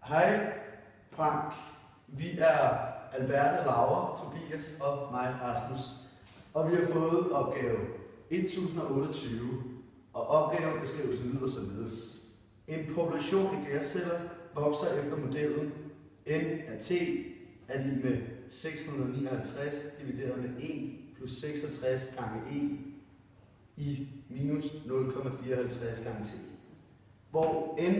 Hej Frank, vi er Alberte, Laura, Tobias og mig, Rasmus. Og vi har fået opgave 1028, og opgavebeskrivelsen lyder således. En population af gærceller vokser efter modellen N af T er lig med 659 divideret med 1 plus 66 gange E i minus 0,54 gange T. Hvor N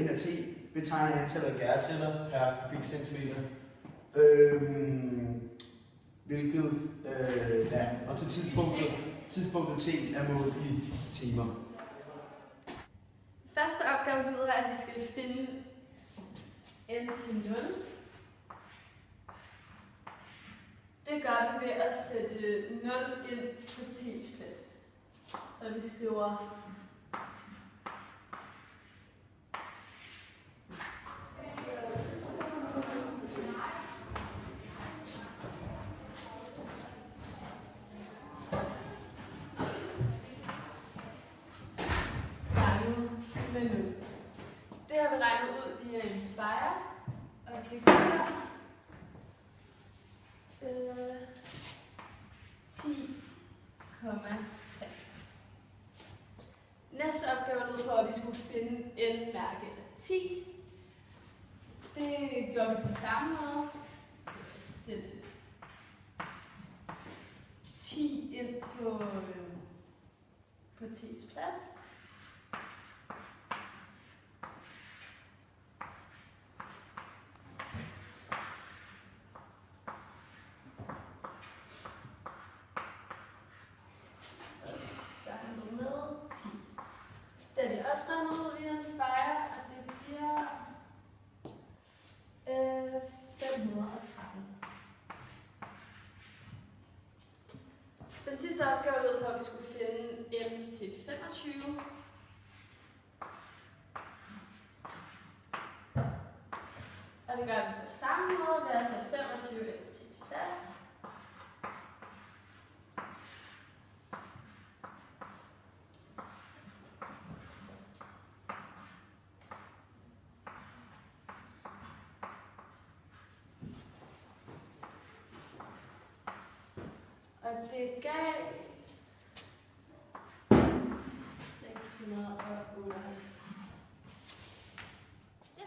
af T betegner antallet af gærceller per kubikcentimeter, hvilket og til tidspunktet T er målt i timer. Første opgave lyder, at vi skal finde n til 0. Det gør vi ved at sætte 0 ind på t's plads. Så vi skriver med 0. Det har vi regnet ud via en spejr, og det giver 10,3. Næste opgave lød på, at vi skulle finde n-mærke af 10. Det gjorde vi på samme måde. Sætte 10 ind på t's plads. Det har vi også regnet ud via en spejr, og det bliver 513. Den sidste opgave lød på, at vi skulle finde n til 25. Og det gør vi på samme måde ved at sætte 25 ind på t's plads. Og det gav 658. Ja.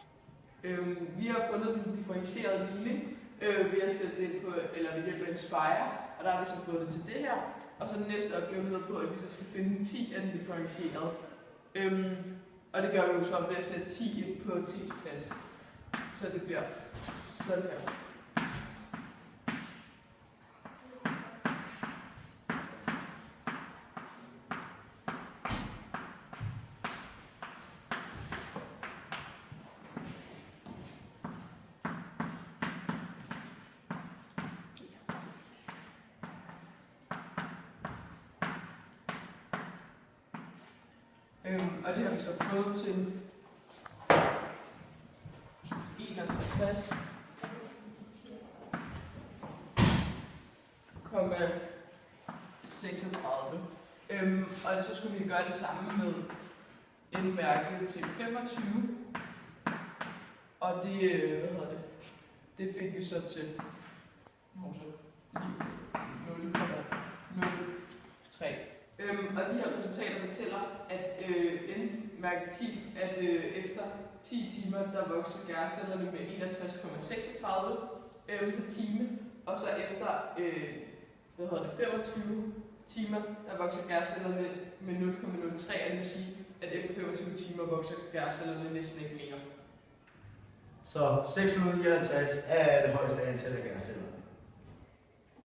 Vi har fundet den differentierede ligning ved at sætte det på, eller ved hjælp af en spejr, og der har vi så fået det til det her. Og så den næste opgave lyder på, at vi så skal finde 10 af den differentierede. Og det gør vi jo så ved at sætte 10 ind på t's plads. Så det bliver sådan her. Og det har vi så fået til 61,36. Og så skulle vi gøre det samme med n-mærke til 25. Og det, det fik vi så til 0,03. Og de her resultater fortæller, at n-mærke 10, at efter 10 timer, der vokser gærcellerne med 61,36 per time, og så efter 25 timer, der vokser gærcellerne med 0,03, og det vil sige, at efter 25 timer vokser gærcellerne næsten ikke mere. Så 659 er det højeste antal af gærceller.